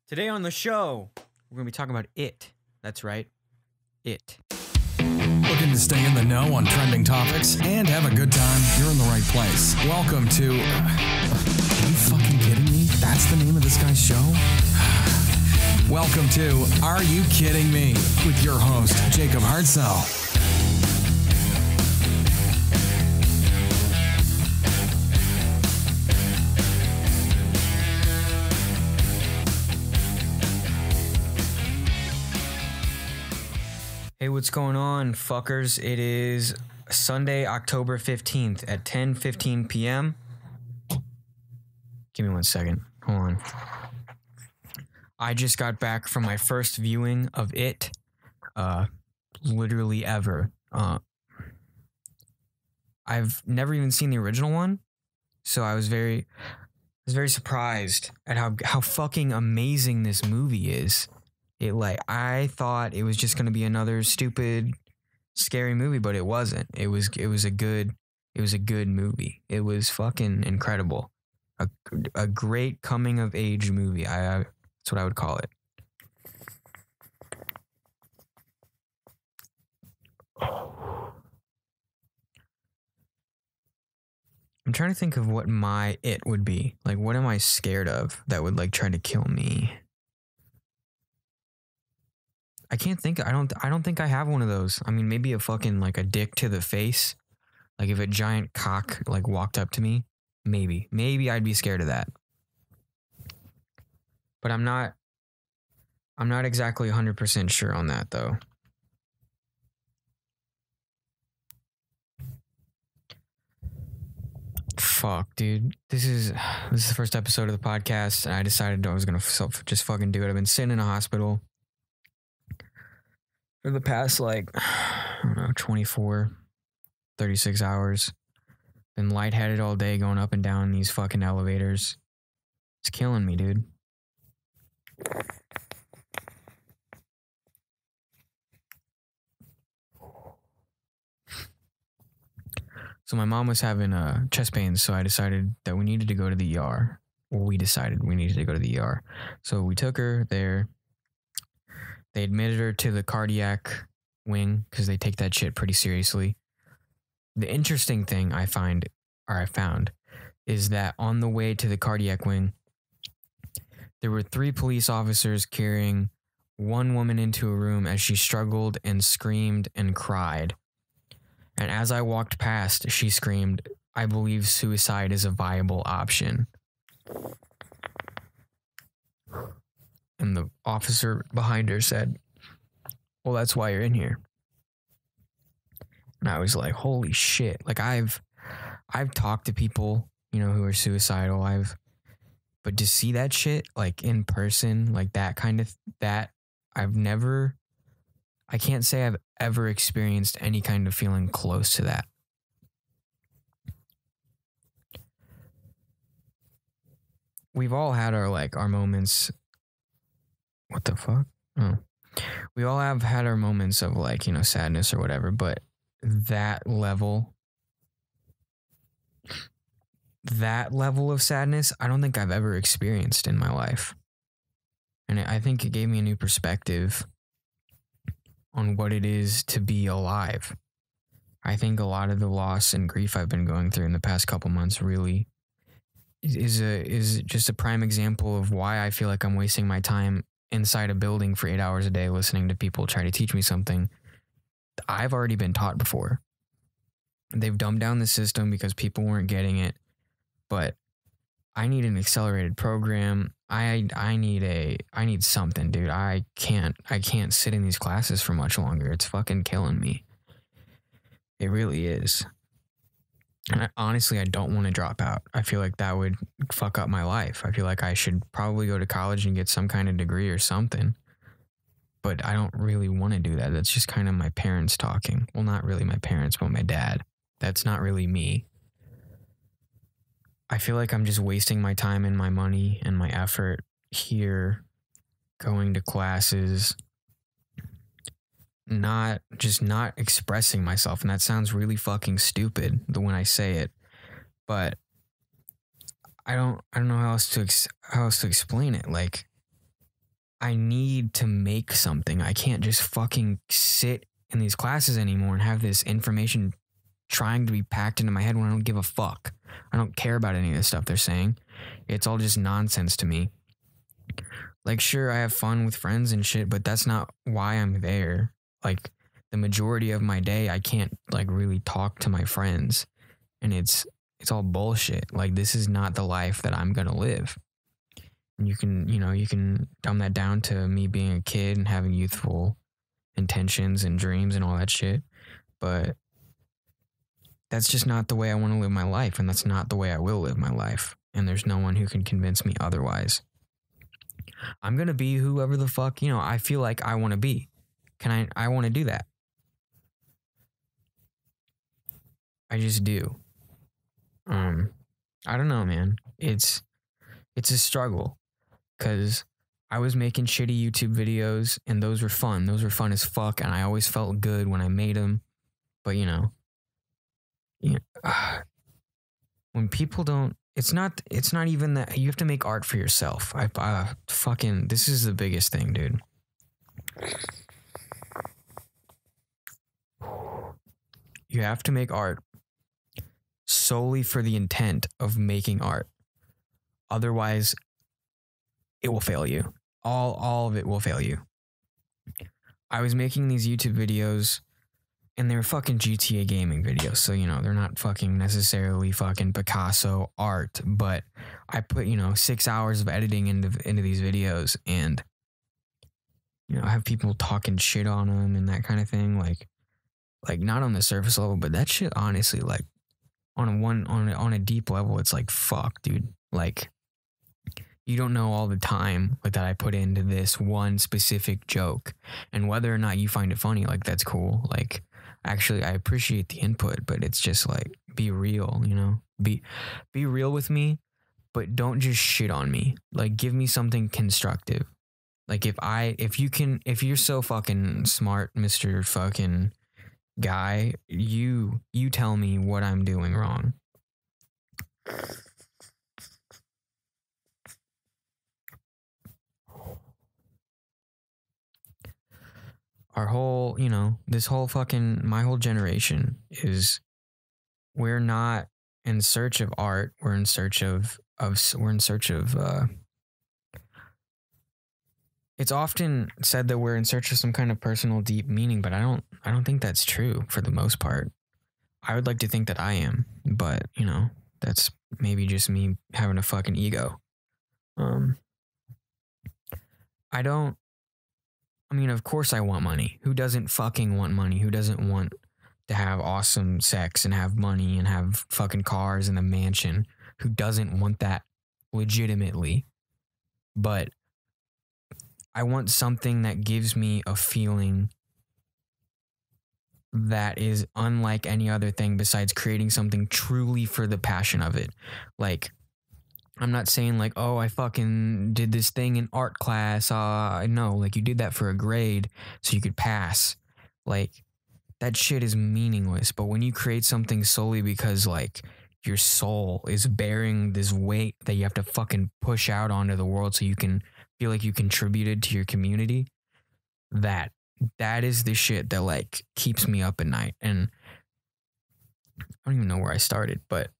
Today on the show, we're going to be talking about It. That's right. It. Looking to stay in the know on trending topics and have a good time? You're in the right place. Welcome to... Are you fucking kidding me? That's the name of this guy's show? Welcome to Are You Kidding Me? With your host, Jacob Hartzell. Hey, what's going on, fuckers? It is Sunday, October 15th at 10:15 p.m. Give me 1 second. Hold on. I just got back from my first viewing of It, literally ever. I've never even seen the original one, so I was very surprised at how fucking amazing this movie is. I thought it was just gonna be another stupid, scary movie, but it wasn't. It was a good movie. It was fucking incredible. A great coming of age movie. That's what I would call it. I'm trying to think of what my it would be. Like, what am I scared of that would try to kill me? I can't think. I don't think I have one of those. I mean, maybe a fucking a dick to the face. Like if a giant cock walked up to me, maybe I'd be scared of that. But I'm not exactly 100% sure on that though. Fuck, dude. This is the first episode of the podcast, and I decided I was gonna just fucking do it. I've been sitting in a hospital for the past 24, 36 hours. Been lightheaded all day going up and down these fucking elevators. It's killing me, dude. So my mom was having chest pains, so I decided that we needed to go to the ER. Well, we decided we needed to go to the ER. So we took her there. They admitted her to the cardiac wing because they take that shit pretty seriously. The interesting thing I found is that on the way to the cardiac wing, there were 3 police officers carrying one woman into a room as she struggled and screamed and cried. And as I walked past, she screamed, "I believe suicide is a viable option." And the officer behind her said, "Well, that's why you're in here." And I was like, holy shit. I've talked to people, who are suicidal. But to see that shit, in person, that I can't say I've ever experienced any kind of feeling close to that. We've all had our moments. What the fuck? Oh. We all have had our moments of sadness or whatever, but that level of sadness, I don't think I've ever experienced in my life. And I think it gave me a new perspective on what it is to be alive. I think a lot of the loss and grief I've been going through in the past couple months really is just a prime example of why I feel like I'm wasting my time inside a building for 8 hours a day listening to people try to teach me something I've already been taught before. They've dumbed down the system because people weren't getting it, but I need an accelerated program. I need something, dude. I can't sit in these classes for much longer. It's fucking killing me. It really is. And honestly, I don't want to drop out. I feel like that would fuck up my life. I feel like I should probably go to college and get some kind of degree or something. But I don't really want to do that. That's just kind of my parents talking. Well, not really my parents, but my dad. That's not really me. I feel like I'm just wasting my time and my money and my effort here, going to classes, not expressing myself. And that sounds really fucking stupid when I say it, but I don't know how else to explain it. I need to make something. I can't just fucking sit in these classes anymore and have this information trying to be packed into my head when I don't give a fuck. I don't care about any of this stuff they're saying. It's all just nonsense to me. Like, sure, I have fun with friends and shit, but that's not why I'm there. Like, the majority of my day, I can't like really talk to my friends, and it's all bullshit. Like, this is not the life that I'm gonna live. And you can dumb that down to me being a kid and having youthful intentions and dreams and all that shit, but that's just not the way I want to live my life, and that's not the way I will live my life. And there's no one who can convince me otherwise. I'm gonna be whoever the fuck, I feel like I want to be. I want to do that. I just do. I don't know, man. It's a struggle, because I was making shitty YouTube videos, and those were fun. Those were fun as fuck, and I always felt good when I made them. But when people don't, it's not even that. You have to make art for yourself. This is the biggest thing, dude. You have to make art solely for the intent of making art. Otherwise, it will fail you. All of it will fail you. I was making these YouTube videos, and they're fucking GTA gaming videos. So, they're not fucking necessarily fucking Picasso art, but I put, 6 hours of editing into these videos, and, I have people talking shit on them and that kind of thing. Like not on the surface level, but that shit, honestly, like on a deep level, it's like, fuck, dude. Like, you don't know all the time that I put into this one specific joke, and whether or not you find it funny, like, that's cool. Like, actually, I appreciate the input, but it's just like, be real, be real with me, but don't just shit on me. Like, give me something constructive. Like, if you're so fucking smart, Mr. fucking guy, you tell me what I'm doing wrong. Our whole, my whole generation we're not in search of art. We're in search of it's often said that we're in search of some kind of personal deep meaning, but I don't think that's true for the most part. I would like to think that I am, but that's maybe just me having a fucking ego. Of course I want money. Who doesn't fucking want money? Who doesn't want to have awesome sex and have money and have fucking cars and a mansion? Who doesn't want that legitimately? But I want something that gives me a feeling that is unlike any other thing besides creating something truly for the passion of it. Like, I'm not saying like, oh, I fucking did this thing in art class. No, like, you did that for a grade so you could pass. Like, that shit is meaningless. But when you create something solely because like your soul is bearing this weight that you have to fucking push out onto the world so you can feel like you contributed to your community, that is the shit that like keeps me up at night. And I don't even know where I started, but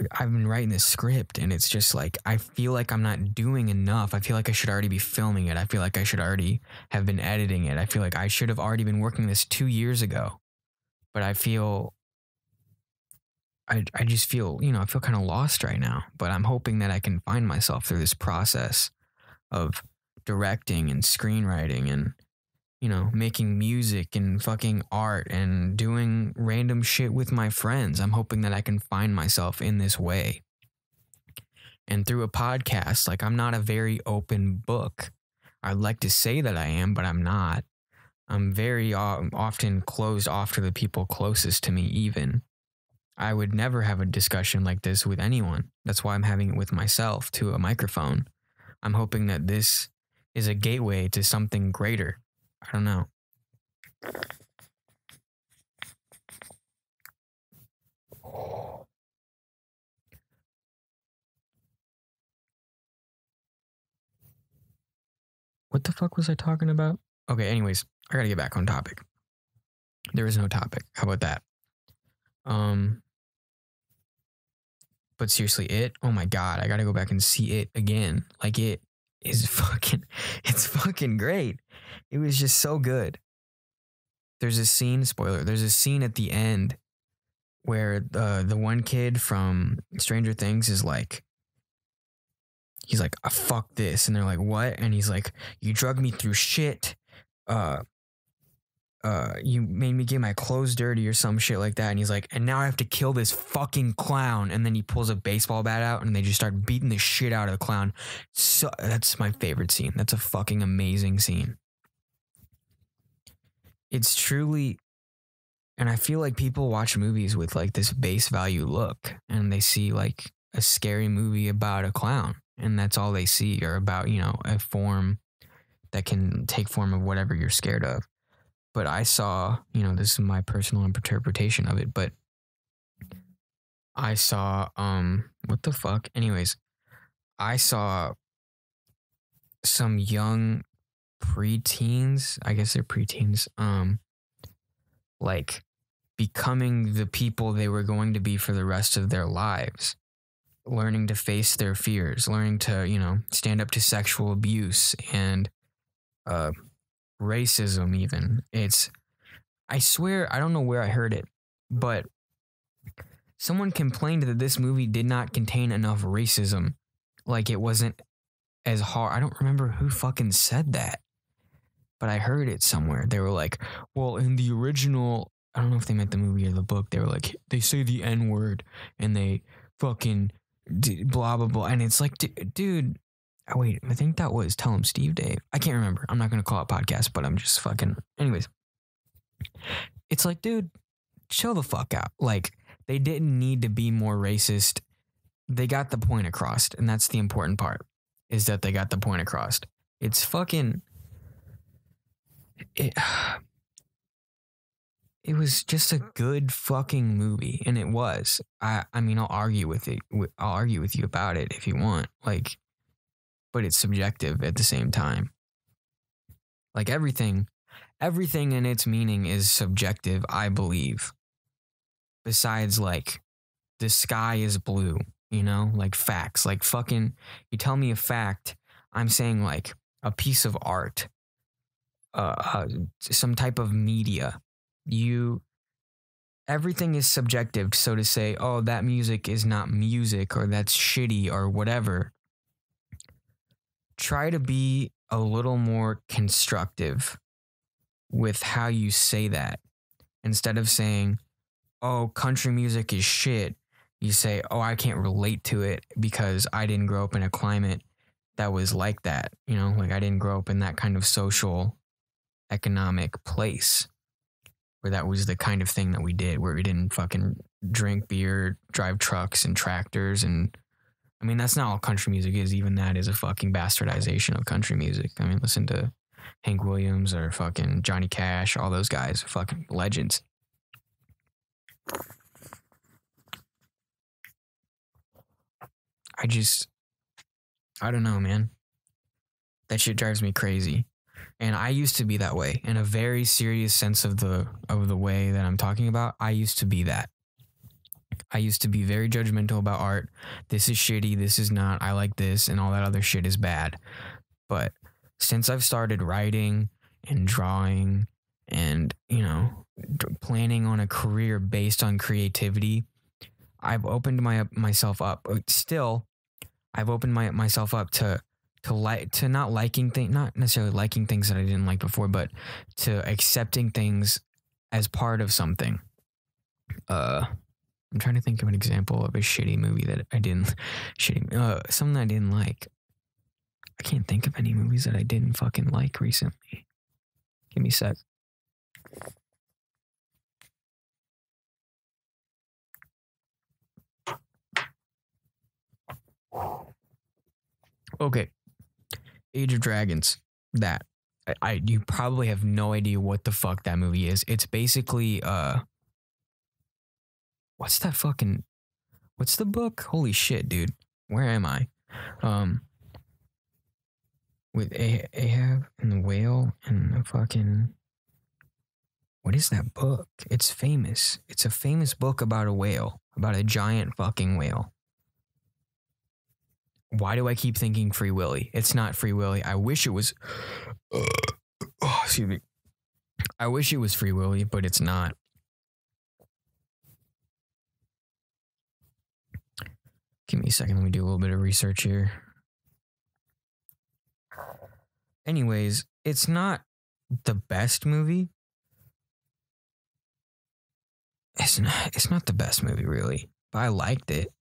I've been writing this script, and it's just like, I feel like I'm not doing enough. I feel like I should already be filming it. I feel like I should already have been editing it. I feel like I should have already been working this 2 years ago. But I just feel, I feel kind of lost right now. But I'm hoping that I can find myself through this process of directing and screenwriting and, making music and fucking art and doing random shit with my friends. I'm hoping that I can find myself in this way. And through a podcast, like, I'm not a very open book. I'd like to say that I am, but I'm not. I'm very often closed off to the people closest to me even. I would never have a discussion like this with anyone. That's why I'm having it with myself to a microphone. I'm hoping that this is a gateway to something greater. I don't know. what the fuck was I talking about? Okay, anyways, I gotta get back on topic. There is no topic. How about that? But seriously, It, oh my God, I gotta go back and see It again. Like, it is fucking, it's fucking great. It was just so good. There's a scene, spoiler, there's a scene at the end where the one kid from Stranger Things is like, he's like, fuck this. And they're like, what? And he's like, you drug me through shit. You made me get my clothes dirty or some shit like that. And he's like, and now I have to kill this fucking clown. And then he pulls a baseball bat out and they just start beating the shit out of the clown. So that's my favorite scene. That's a fucking amazing scene. It's truly, and I feel like people watch movies with like this base value look and they see like a scary movie about a clown and that's all they see, or about, you know, a form that can take form of whatever you're scared of. But I saw, you know, this is my personal interpretation of it, but I saw, what the fuck? Anyways, I saw some young preteens, I guess they're preteens, like becoming the people they were going to be for the rest of their lives, learning to face their fears, learning to, you know, stand up to sexual abuse and, racism even. I swear, I don't know where I heard it, but someone complained that this movie did not contain enough racism. Like, it wasn't as hard. I don't remember who fucking said that, but I heard it somewhere. They were like, well, in the original, I don't know if they meant the movie or the book, they were like, they say the N-word and they fucking blah, blah, blah. And it's like, dude, oh, wait, I think that was Tell 'Em Steve Dave. I can't remember. I'm not going to call it podcast, but I'm just fucking... Anyways. It's like, dude, chill the fuck out. Like, they didn't need to be more racist. They got the point across, and that's the important part, is that they got the point across. It's fucking... It was just a good fucking movie, and it was. I mean, I'll argue with it. I'll argue with you about it if you want. Like... But it's subjective at the same time. Like everything in its meaning is subjective, I believe. Besides, like, the sky is blue, you know? Like facts. Like fucking, you tell me a fact, I'm saying like a piece of art, some type of media. Everything is subjective. So to say, oh, that music is not music, or that's shitty, or whatever, try to be a little more constructive with how you say that. Instead of saying, oh, country music is shit, you say, oh, I can't relate to it because I didn't grow up in a climate that was like that. You know, like I didn't grow up in that kind of social, economic place where that was the kind of thing that we did, where we didn't fucking drink beer, drive trucks and tractors. And I mean, that's not all country music is. Even that is a fucking bastardization of country music. I mean, listen to Hank Williams or fucking Johnny Cash. All those guys are fucking legends. I don't know, man. That shit drives me crazy. And I used to be that way, in a very serious sense of the way that I'm talking about. I used to be that. I used to be very judgmental about art. This is shitty. This is not. I like this, and all that other shit is bad. But since I've started writing and drawing and, you know, planning on a career based on creativity, I've opened myself up. Still, I've opened myself up to not liking things, not necessarily liking things that I didn't like before, but to accepting things as part of something. I'm trying to think of an example of a shitty movie that I didn't, something I didn't like. I can't think of any movies that I didn't fucking like recently. Give me a sec. Okay. Age of Dragons. That. You probably have no idea what the fuck that movie is. It's basically, what's the book? Holy shit, dude. Where am I? with Ahab and the whale and the fucking. What is that book? It's famous. It's a famous book about a whale, about a giant fucking whale. Why do I keep thinking Free Willy? It's not Free Willy. I wish it was. Excuse me. I wish it was Free Willy, but it's not. Give me a second. Let me do a little bit of research here. Anyways, it's not the best movie. It's not the best movie, really. But I liked it.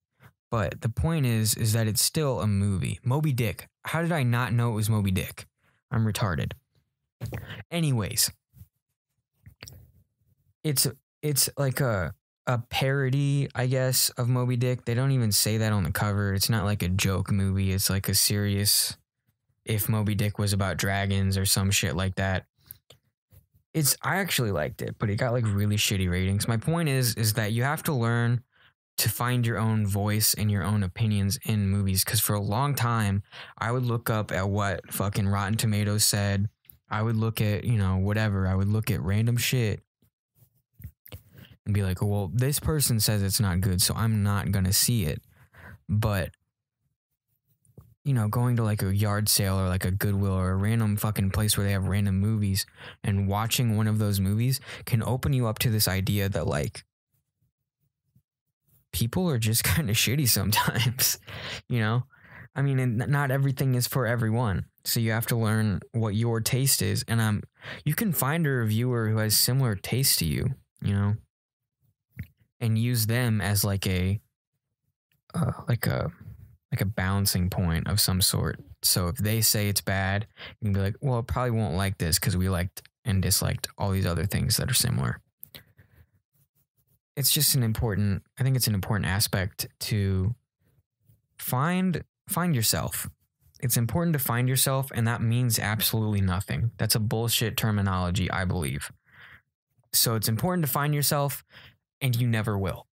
But the point is that it's still a movie. Moby Dick. How did I not know it was Moby Dick? I'm retarded. Anyways, it's like a parody, I guess, of Moby Dick. They don't even say that on the cover. It's not like a joke movie. It's like a serious, if Moby Dick was about dragons or some shit like that. I actually liked it, but it got like really shitty ratings. My point is that you have to learn to find your own voice and your own opinions in movies. Because for a long time, I would look up at what fucking Rotten Tomatoes said. I would look at, whatever. I would look at random shit and be like, well, this person says it's not good, so I'm not going to see it. But, going to like a yard sale or like a Goodwill or a random fucking place where they have random movies and watching one of those movies can open you up to this idea that like people are just kind of shitty sometimes, I mean, and not everything is for everyone. So you have to learn what your taste is. And you can find a reviewer who has similar taste to you, and use them as like a balancing point of some sort. So if they say it's bad, you can be like, well, it probably won't like this because we liked and disliked all these other things that are similar. It's just I think it's an important aspect to find yourself. It's important to find yourself, and that means absolutely nothing. That's a bullshit terminology, I believe. So it's important to find yourself, and you never will.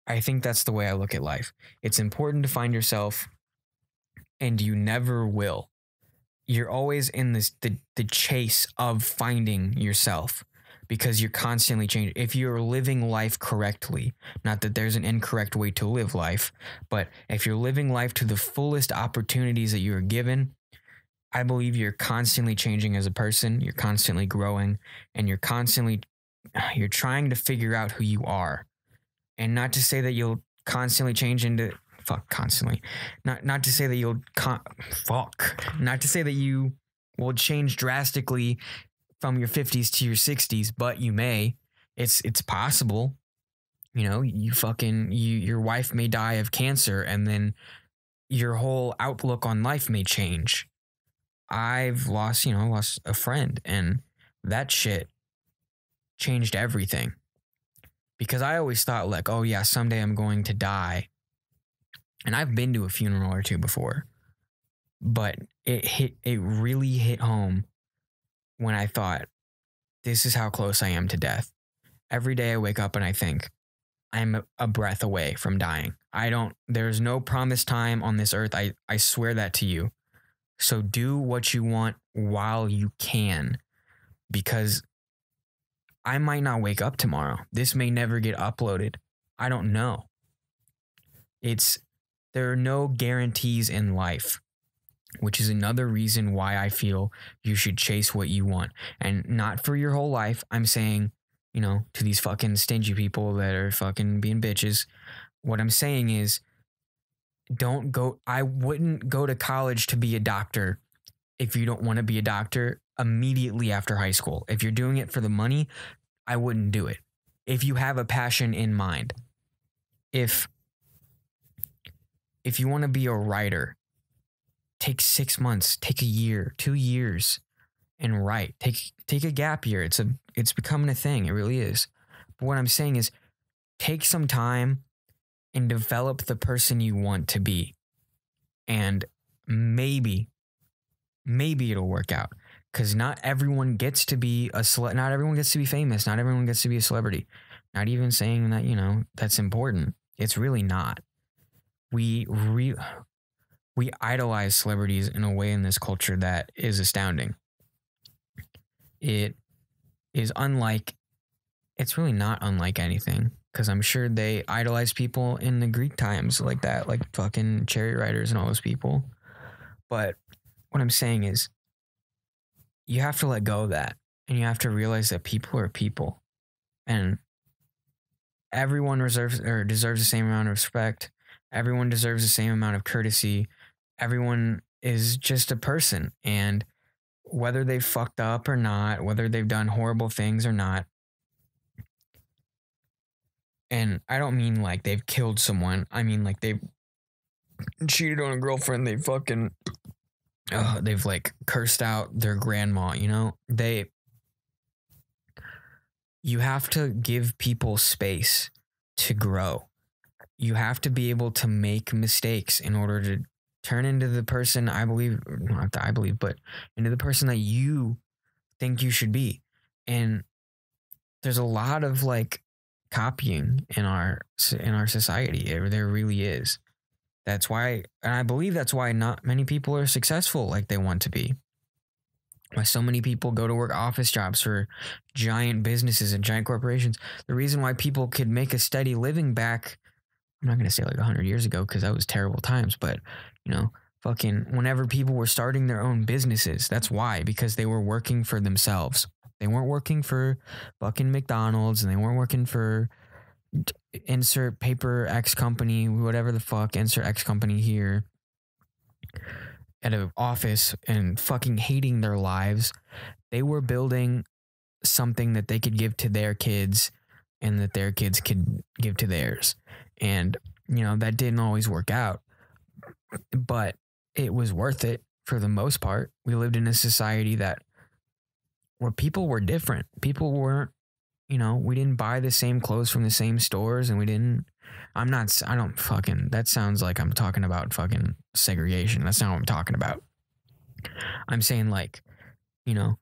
I think that's the way I look at life. It's important to find yourself, and you never will. You're always in the chase of finding yourself because you're constantly changing. If you're living life correctly, not that there's an incorrect way to live life, but if you're living life to the fullest opportunities that you are given, I believe you're constantly changing as a person. You're constantly growing, and you're trying to figure out who you are. And not to say that you'll constantly change into constantly. Not to say that not to say that you will change drastically from your 50s to your 60s, but you may. It's possible. Your wife may die of cancer, and then your whole outlook on life may change. I've lost a friend, and that shit changed everything. Because I always thought like, oh yeah, someday I'm going to die. And I've been to a funeral or two before. But it really hit home when I thought, this is how close I am to death. Every day I wake up and I think, I'm a breath away from dying. There's no promised time on this earth. I swear that to you. So do what you want while you can. Because I might not wake up tomorrow. This may never get uploaded. I don't know. There are no guarantees in life, which is another reason why I feel you should chase what you want. And not for your whole life. I'm saying, to these fucking stingy people that are fucking being bitches. What I'm saying is, I wouldn't go to college to be a doctor if you don't want to be a doctor immediately after high school. If you're doing it for the money, I wouldn't do it. If you have a passion in mind. If you want to be a writer, take 6 months, take a year, 2 years and write. Take a gap year. It's becoming a thing. It really is. But what I'm saying is take some time and develop the person you want to be. And maybe it'll work out. Because not everyone gets to be not everyone gets to be famous. Not everyone gets to be a celebrity. Not even saying that, that's important. It's really not. we idolize celebrities in a way in this culture that is astounding. It is unlike, it's really not unlike anything, because I'm sure they idolize people in the Greek times like that, like fucking chariot riders and all those people. But what I'm saying is, you have to let go of that, and you have to realize that people are people, and everyone deserves the same amount of respect. Everyone deserves the same amount of courtesy. Everyone is just a person, and whether they've fucked up or not, whether they've done horrible things or not, and I don't mean like they've killed someone. I mean like they've cheated on a girlfriend. They fucking, they've like cursed out their grandma. You know, you have to give people space to grow. You have to be able to make mistakes in order to turn into the person but into the person that you think you should be. And there's a lot of like copying in our society. There really is. That's why, and I believe that's why not many people are successful like they want to be. Why so many people go to work office jobs for giant businesses and giant corporations. The reason why people could make a steady living back, I'm not going to say like 100 years ago, because that was terrible times, but you know, fucking whenever people were starting their own businesses, that's why, because they were working for themselves. They weren't working for fucking McDonald's, and they weren't working for insert paper X company, whatever the fuck, insert X company here at an office and fucking hating their lives. They were building something that they could give to their kids and that their kids could give to theirs. And, you know, that didn't always work out, but it was worth it for the most part. We lived in a society where people were different. People weren't, you know, we didn't buy the same clothes from the same stores, and that sounds like I'm talking about fucking segregation. That's not what I'm talking about. I'm saying like, you know,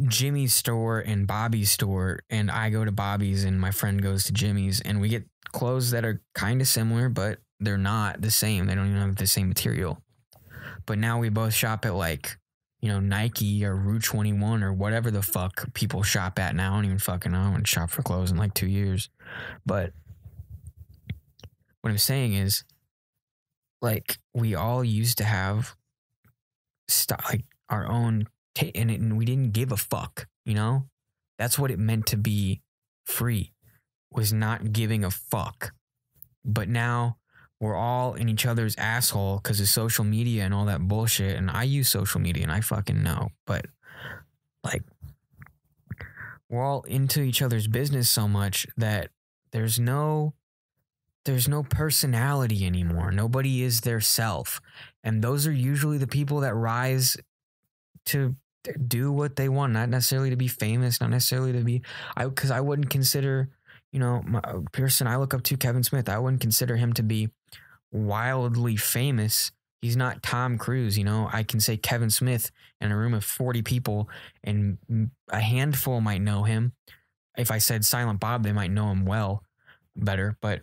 Jimmy's store and Bobby's store, and I go to Bobby's and my friend goes to Jimmy's, and we get clothes that are kind of similar, but they're not the same. They don't even have the same material. But now we both shop at like, you know, Nike or Route 21 or whatever the fuck people shop at now. I don't even fucking know. I haven't shopped for clothes in like 2 years. But what I'm saying is, like, we all used to have like our own and we didn't give a fuck, you know? That's what it meant to be free, was not giving a fuck. But now we're all in each other's asshole because of social media and all that bullshit. And I use social media and I fucking know. But like, we're all into each other's business so much that there's no personality anymore. Nobody is their self. And those are usually the people that rise to do what they want, not necessarily to be famous, not necessarily to be, because I wouldn't consider, you know, my person I look up to, Kevin Smith, I wouldn't consider him to be wildly famous. He's not Tom Cruise, you know. I can say Kevin Smith in a room of 40 people and a handful might know him. If I said Silent Bob, they might know him better. But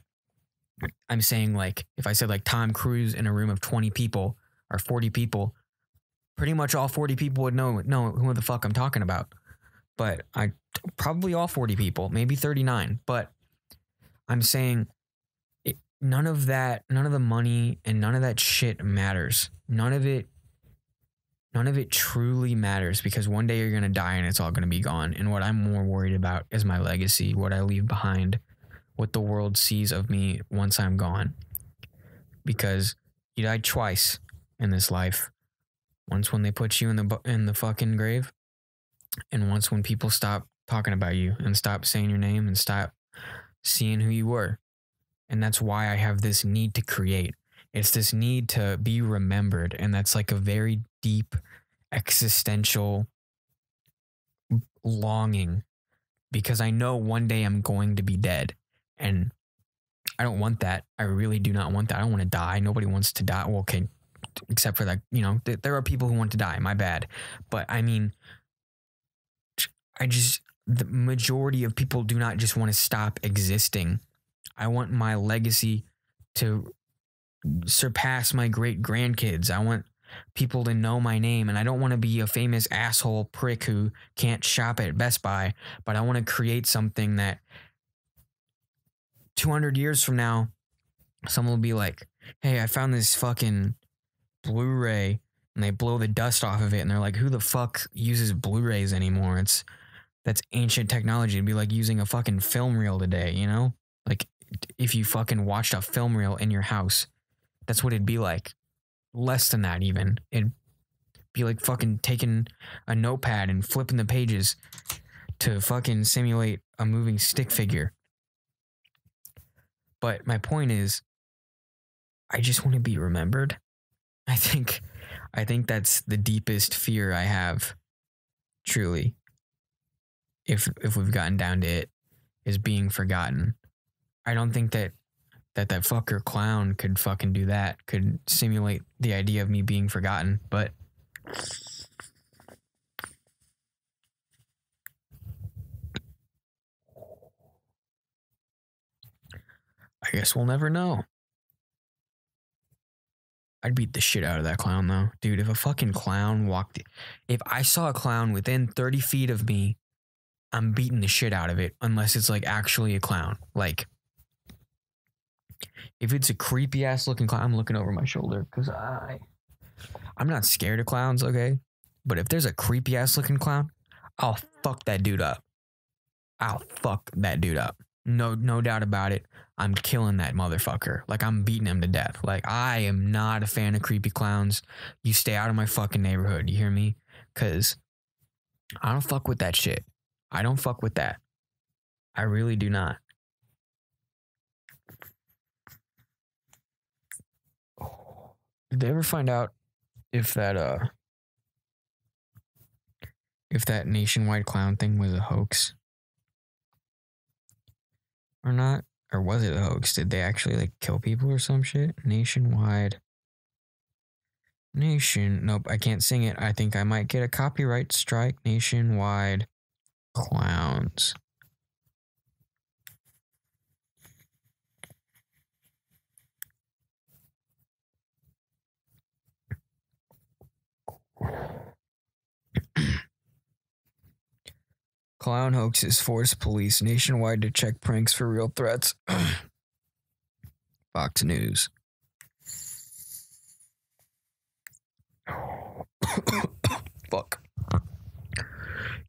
I'm saying, like, if I said like Tom Cruise in a room of 20 people or 40 people, pretty much all 40 people would know who the fuck I'm talking about. But probably all 40 people, maybe 39. But I'm saying none of the money and none of that shit matters. None of it truly matters, because one day you're going to die and it's all going to be gone. And what I'm more worried about is my legacy, what I leave behind, what the world sees of me once I'm gone. Because you died twice in this life. Once when they put you in the fucking grave, and once when people stop talking about you and stop saying your name and stop seeing who you were. And that's why I have this need to create. It's this need to be remembered. And that's like a very deep existential longing, because I know one day I'm going to be dead. And I don't want that. I really do not want that. I don't want to die. Nobody wants to die. Well, okay, except for that, you know, there are people who want to die. My bad. But I mean, the majority of people do not just want to stop existing. I want my legacy to surpass my great grandkids. I want people to know my name, and I don't want to be a famous asshole prick who can't shop at Best Buy, but I want to create something that 200 years from now, someone will be like, hey, I found this fucking Blu-ray, and they blow the dust off of it, and they're like, who the fuck uses Blu-rays anymore? That's ancient technology. It'd be like using a fucking film reel today, you know? Like, if you fucking watched a film reel in your house, that's what it'd be like. Less than that, even. It'd be like fucking taking a notepad and flipping the pages to fucking simulate a moving stick figure. But my point is, I just want to be remembered. I think that's the deepest fear I have, truly. If we've gotten down to it, is being forgotten. I don't think that fucker clown could fucking do that, could simulate the idea of me being forgotten, but I guess we'll never know. I'd beat the shit out of that clown, though. Dude, if a fucking clown if I saw a clown within 30 feet of me, I'm beating the shit out of it, unless it's like actually a clown. Like, if it's a creepy ass looking clown, I'm looking over my shoulder because I'm not scared of clowns, okay? But if there's a creepy ass looking clown, I'll fuck that dude up. No doubt about it. I'm killing that motherfucker. Like, I'm beating him to death. Like, I am not a fan of creepy clowns. You stay out of my fucking neighborhood. You hear me? Because I don't fuck with that shit. I don't fuck with that. I really do not. Did they ever find out if that nationwide clown thing was a hoax or not? Or was it a hoax? Did they actually like kill people or some shit? Nope, I can't sing it. I think I might get a copyright strike. Nationwide clowns. Clown hoaxes force police nationwide to check pranks for real threats. Fox News. Fuck.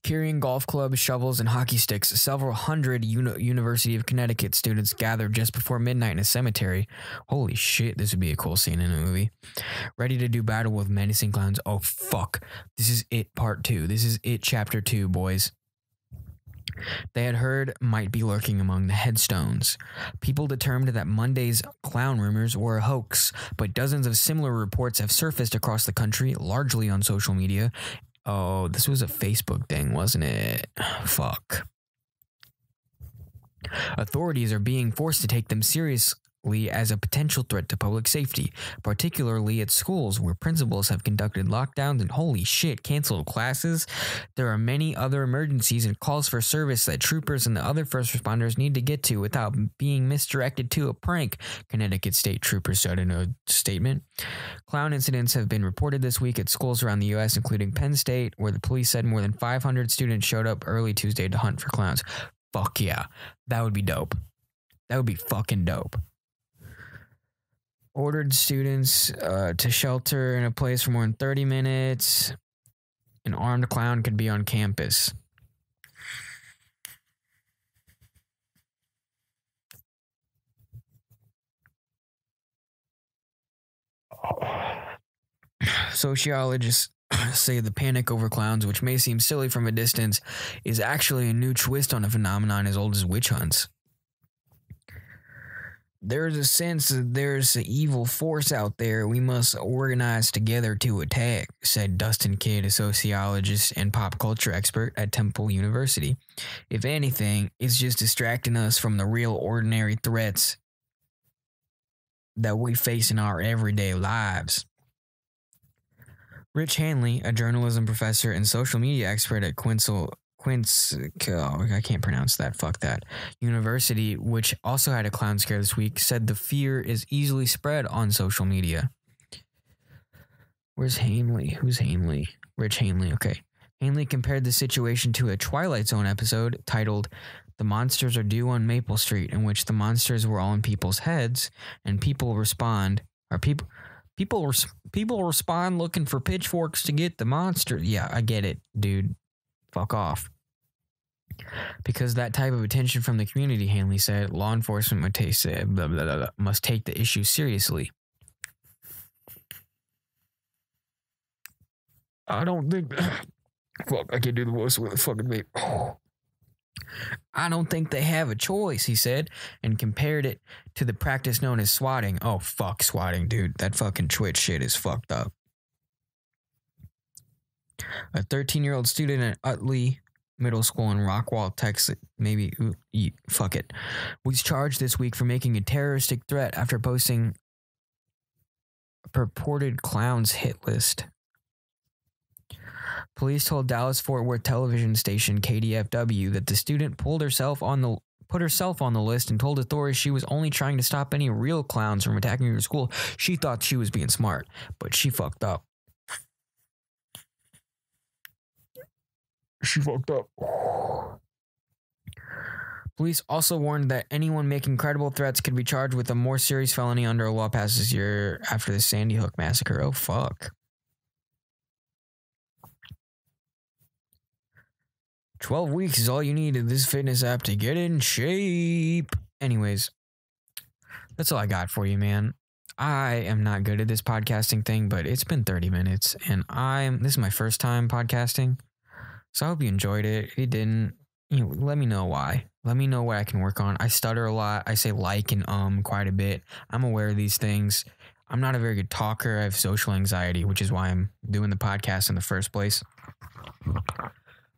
Carrying golf clubs, shovels, and hockey sticks, several hundred University of Connecticut students gathered just before midnight in a cemetery. Holy shit, this would be a cool scene in a movie. Ready to do battle with menacing clowns. Oh, fuck. This is it part 2. This is it chapter 2, boys. They had heard might be lurking among the headstones. People determined that Monday's clown rumors were a hoax, but dozens of similar reports have surfaced across the country, largely on social media. Oh, this was a Facebook thing, wasn't it? Fuck. Authorities are being forced to take them seriously as a potential threat to public safety, particularly at schools where principals have conducted lockdowns and holy shit, canceled classes. There are many other emergencies and calls for service that troopers and the other first responders need to get to without being misdirected to a prank, Connecticut State Troopers said in a statement. Clown incidents have been reported this week at schools around the U.S., including Penn State, where the police said more than 500 students showed up early Tuesday to hunt for clowns. Fuck yeah. That would be dope. That would be fucking dope. Ordered students to shelter in a place for more than 30 minutes. An armed clown could be on campus. Sociologists say the panic over clowns, which may seem silly from a distance, is actually a new twist on a phenomenon as old as witch hunts. There's a sense that there's an evil force out there we must organize together to attack, said Dustin Kidd, a sociologist and pop culture expert at Temple University. If anything, it's just distracting us from the real ordinary threats that we face in our everyday lives. Rich Hanley, a journalism professor and social media expert at I can't pronounce that. Fuck that. University, which also had a clown scare this week, said the fear is easily spread on social media. Where's Hanley? Who's Hanley? Rich Hanley. Okay. Hanley compared the situation to a Twilight Zone episode titled "The Monsters Are Due on Maple Street," in which the monsters were all in people's heads and people respond looking for pitchforks to get the monster. Yeah, I get it, dude. Fuck off. Because that type of attention from the community, Hanley said, law enforcement must take the issue seriously. I don't think... Fuck, I can't do the voice with a fucking vape. I don't think they have a choice, he said, and compared it to the practice known as swatting. Oh, fuck swatting, dude. That fucking Twitch shit is fucked up. A 13-year-old student at Utley Middle School in Rockwall, Texas, was charged this week for making a terroristic threat after posting a purported clown's hit list. Police told Dallas-Fort Worth television station KDFW that the student put herself on the list and told authorities she was only trying to stop any real clowns from attacking her school. She thought she was being smart, but she fucked up. Police also warned that anyone making credible threats could be charged with a more serious felony under a law passed this year after the Sandy Hook massacre. Oh, fuck. 12 weeks is all you need in this fitness app to get in shape. Anyways, that's all I got for you, man. I am not good at this podcasting thing, but it's been 30 minutes, and this is my first time podcasting. So I hope you enjoyed it. If you didn't, let me know why. Let me know what I can work on. I stutter a lot. I say like and quite a bit. I'm aware of these things. I'm not a very good talker. I have social anxiety, which is why I'm doing the podcast in the first place.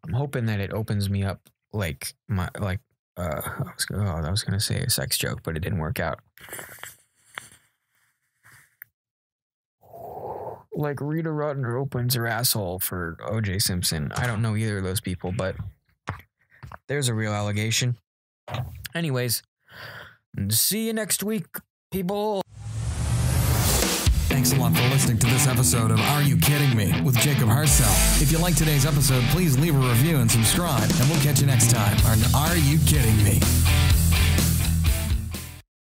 I'm hoping that it opens me up I was gonna say a sex joke, but it didn't work out. Like Rita Rudner opens her asshole for O.J. Simpson. I don't know either of those people, but there's a real allegation. Anyways, see you next week, people. Thanks a lot for listening to this episode of Are You Kidding Me? With Jacob Hartzell. If you liked today's episode, please leave a review and subscribe, and we'll catch you next time on Are You Kidding Me?